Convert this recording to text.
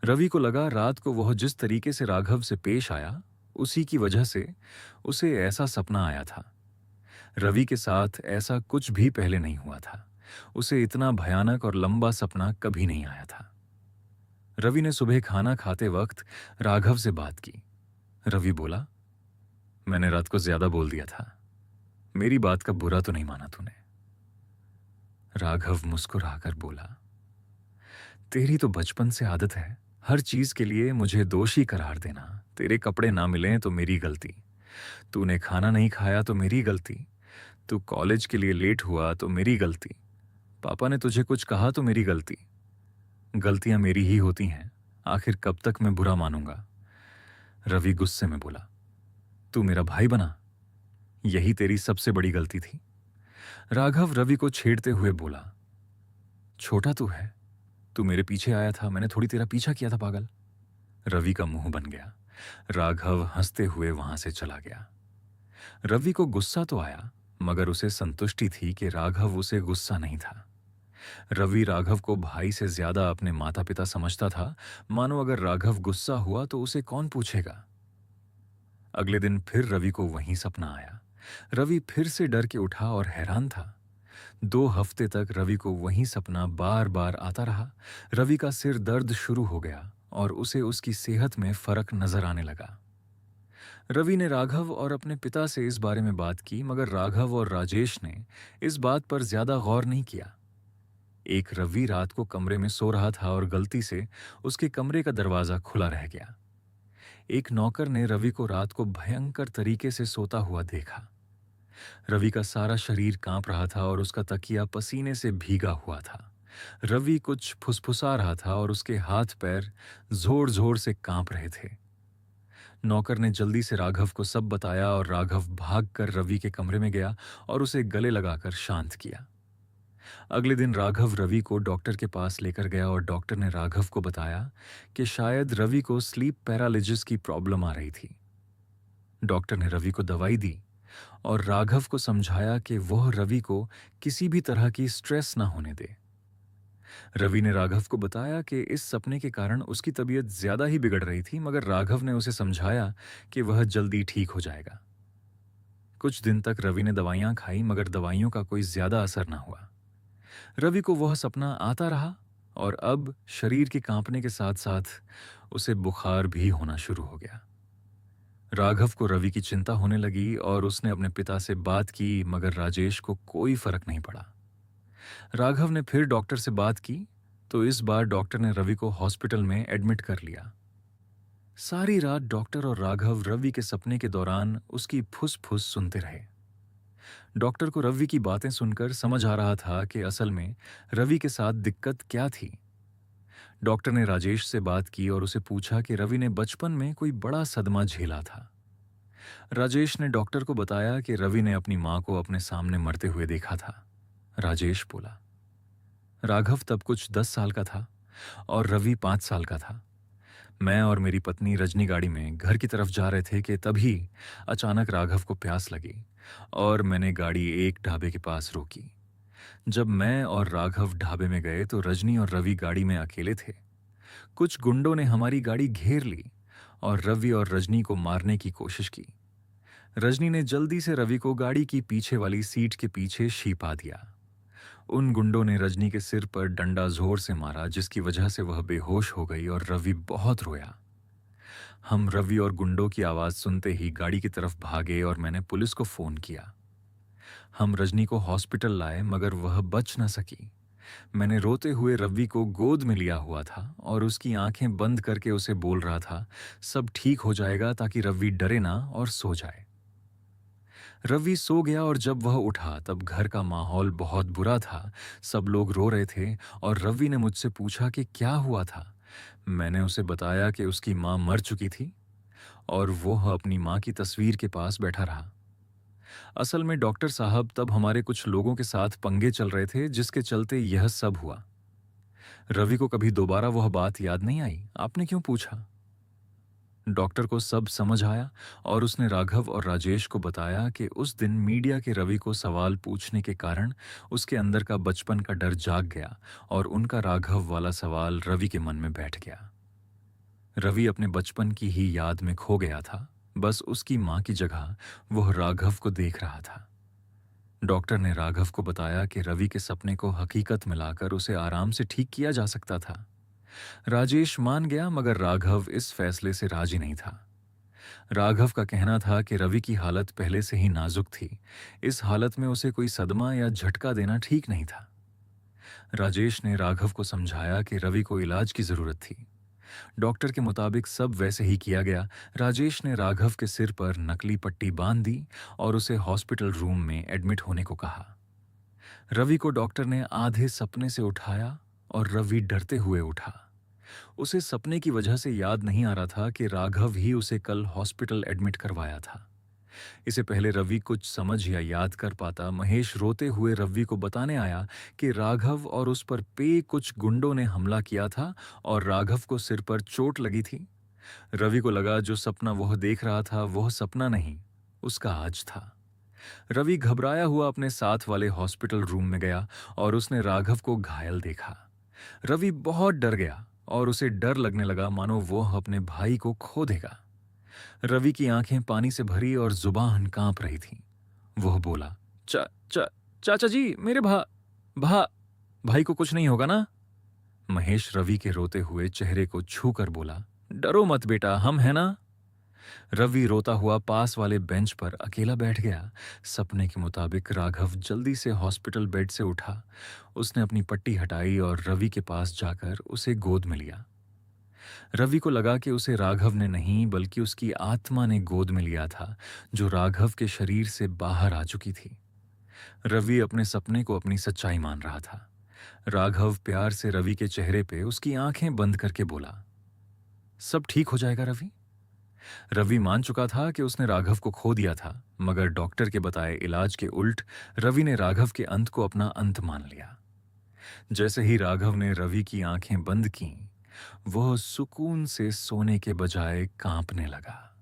रवि को लगा रात को वह जिस तरीके से राघव से पेश आया, उसी की वजह से उसे ऐसा सपना आया था। रवि के साथ ऐसा कुछ भी पहले नहीं हुआ था। उसे इतना भयानक और लंबा सपना कभी नहीं आया था। रवि ने सुबह खाना खाते वक्त राघव से बात की। रवि बोला, मैंने रात को ज्यादा बोल दिया था। मेरी बात का बुरा तो नहीं माना तूने? राघव मुस्कुराकर बोला, तेरी तो बचपन से आदत है हर चीज के लिए मुझे दोषी करार देना। तेरे कपड़े ना मिले तो मेरी गलती, तूने खाना नहीं खाया तो मेरी गलती, तू कॉलेज के लिए लेट हुआ तो मेरी गलती, पापा ने तुझे कुछ कहा तो मेरी गलती। गलतियां मेरी ही होती हैं, आखिर कब तक मैं बुरा मानूंगा? रवि गुस्से में बोला, तू मेरा भाई बना, यही तेरी सबसे बड़ी गलती थी। राघव रवि को छेड़ते हुए बोला, छोटा तू है, तू मेरे पीछे आया था, मैंने थोड़ी तेरा पीछा किया था पागल। रवि का मुंह बन गया। राघव हंसते हुए वहां से चला गया। रवि को गुस्सा तो आया, मगर उसे संतुष्टि थी कि राघव उसे गुस्सा नहीं था। रवि राघव को भाई से ज्यादा अपने माता पिता समझता था। मानो अगर राघव गुस्सा हुआ तो उसे कौन पूछेगा। अगले दिन फिर रवि को वही सपना आया। रवि फिर से डर के उठा और हैरान था। 2 हफ्ते तक रवि को वही सपना बार बार आता रहा। रवि का सिर दर्द शुरू हो गया और उसे उसकी सेहत में फर्क नजर आने लगा। रवि ने राघव और अपने पिता से इस बारे में बात की, मगर राघव और राजेश ने इस बात पर ज्यादा गौर नहीं किया। एक रवि रात को कमरे में सो रहा था और गलती से उसके कमरे का दरवाजा खुला रह गया। एक नौकर ने रवि को रात को भयंकर तरीके से सोता हुआ देखा। रवि का सारा शरीर कांप रहा था और उसका तकिया पसीने से भीगा हुआ था। रवि कुछ फुसफुसा रहा था और उसके हाथ पैर जोर जोर से कांप रहे थे। नौकर ने जल्दी से राघव को सब बताया और राघव भागकर रवि के कमरे में गया और उसे गले लगाकर शांत किया। अगले दिन राघव रवि को डॉक्टर के पास लेकर गया और डॉक्टर ने राघव को बताया कि शायद रवि को स्लीप पैरालिसिस की प्रॉब्लम आ रही थी। डॉक्टर ने रवि को दवाई दी और राघव को समझाया कि वह रवि को किसी भी तरह की स्ट्रेस ना होने दे। रवि ने राघव को बताया कि इस सपने के कारण उसकी तबीयत ज्यादा ही बिगड़ रही थी, मगर राघव ने उसे समझाया कि वह जल्दी ठीक हो जाएगा। कुछ दिन तक रवि ने दवाइयां खाई, मगर दवाइयों का कोई ज्यादा असर ना हुआ। रवि को वह सपना आता रहा और अब शरीर के कांपने के साथ साथ उसे बुखार भी होना शुरू हो गया। राघव को रवि की चिंता होने लगी और उसने अपने पिता से बात की, मगर राजेश को कोई फर्क नहीं पड़ा। राघव ने फिर डॉक्टर से बात की तो इस बार डॉक्टर ने रवि को हॉस्पिटल में एडमिट कर लिया। सारी रात डॉक्टर और राघव रवि के सपने के दौरान उसकी फुस-फुस सुनते रहे। डॉक्टर को रवि की बातें सुनकर समझ आ रहा था कि असल में रवि के साथ दिक्कत क्या थी। डॉक्टर ने राजेश से बात की और उसे पूछा कि रवि ने बचपन में कोई बड़ा सदमा झेला था। राजेश ने डॉक्टर को बताया कि रवि ने अपनी मां को अपने सामने मरते हुए देखा था। राजेश बोला, राघव तब कुछ 10 साल का था और रवि 5 साल का था। मैं और मेरी पत्नी रजनी गाड़ी में घर की तरफ जा रहे थे कि तभी अचानक राघव को प्यास लगी और मैंने गाड़ी एक ढाबे के पास रोकी। जब मैं और राघव ढाबे में गए तो रजनी और रवि गाड़ी में अकेले थे। कुछ गुंडों ने हमारी गाड़ी घेर ली और रवि और रजनी को मारने की कोशिश की। रजनी ने जल्दी से रवि को गाड़ी की पीछे वाली सीट के पीछे छिपा दिया। उन गुंडों ने रजनी के सिर पर डंडा जोर से मारा, जिसकी वजह से वह बेहोश हो गई और रवि बहुत रोया। हम रवि और गुंडों की आवाज सुनते ही गाड़ी की तरफ भागे और मैंने पुलिस को फोन किया। हम रजनी को हॉस्पिटल लाए, मगर वह बच न सकी। मैंने रोते हुए रवि को गोद में लिया हुआ था और उसकी आंखें बंद करके उसे बोल रहा था, सब ठीक हो जाएगा, ताकि रवि डरे ना और सो जाए। रवि सो गया और जब वह उठा तब घर का माहौल बहुत बुरा था। सब लोग रो रहे थे और रवि ने मुझसे पूछा कि क्या हुआ था। मैंने उसे बताया कि उसकी मां मर चुकी थी और वह अपनी मां की तस्वीर के पास बैठा रहा। असल में डॉक्टर साहब तब हमारे कुछ लोगों के साथ पंगे चल रहे थे, जिसके चलते यह सब हुआ। रवि को कभी दोबारा वह बात याद नहीं आई? आपने क्यों पूछा? डॉक्टर को सब समझ आया और उसने राघव और राजेश को बताया कि उस दिन मीडिया के रवि को सवाल पूछने के कारण उसके अंदर का बचपन का डर जाग गया और उनका राघव वाला सवाल रवि के मन में बैठ गया। रवि अपने बचपन की ही याद में खो गया था। बस उसकी माँ की जगह वह राघव को देख रहा था। डॉक्टर ने राघव को बताया कि रवि के सपने को हकीकत में लाकर उसे आराम से ठीक किया जा सकता था। राजेश मान गया, मगर राघव इस फैसले से राजी नहीं था। राघव का कहना था कि रवि की हालत पहले से ही नाजुक थी। इस हालत में उसे कोई सदमा या झटका देना ठीक नहीं था। राजेश ने राघव को समझाया कि रवि को इलाज की जरूरत थी। डॉक्टर के मुताबिक सब वैसे ही किया गया। राजेश ने राघव के सिर पर नकली पट्टी बांध दी और उसे हॉस्पिटल रूम में एडमिट होने को कहा। रवि को डॉक्टर ने आधे सपने से उठाया और रवि डरते हुए उठा। उसे सपने की वजह से याद नहीं आ रहा था कि राघव ही उसे कल हॉस्पिटल एडमिट करवाया था। इससे पहले रवि कुछ समझ या याद कर पाता, महेश रोते हुए रवि को बताने आया कि राघव और उस पर पे कुछ गुंडों ने हमला किया था और राघव को सिर पर चोट लगी थी। रवि को लगा जो सपना वह देख रहा था वह सपना नहीं, उसका आज था। रवि घबराया हुआ अपने साथ वाले हॉस्पिटल रूम में गया और उसने राघव को घायल देखा। रवि बहुत डर गया और उसे डर लगने लगा मानो वह अपने भाई को खो देगा। रवि की आंखें पानी से भरी और जुबान कांप रही थी। वह बोला, चा चा चाचा जी, मेरे भा भाई को कुछ नहीं होगा ना? महेश रवि के रोते हुए चेहरे को छू कर बोला, डरो मत बेटा, हम हैं ना। रवि रोता हुआ पास वाले बेंच पर अकेला बैठ गया। सपने के मुताबिक राघव जल्दी से हॉस्पिटल बेड से उठा। उसने अपनी पट्टी हटाई और रवि के पास जाकर उसे गोद में लिया। रवि को लगा कि उसे राघव ने नहीं बल्कि उसकी आत्मा ने गोद में लिया था, जो राघव के शरीर से बाहर आ चुकी थी। रवि अपने सपने को अपनी सच्चाई मान रहा था। राघव प्यार से रवि के चेहरे पे उसकी आंखें बंद करके बोला, सब ठीक हो जाएगा रवि। रवि मान चुका था कि उसने राघव को खो दिया था, मगर डॉक्टर के बताए इलाज के उल्ट रवि ने राघव के अंत को अपना अंत मान लिया। जैसे ही राघव ने रवि की आंखें बंद कीं, वह सुकून से सोने के बजाय कांपने लगा।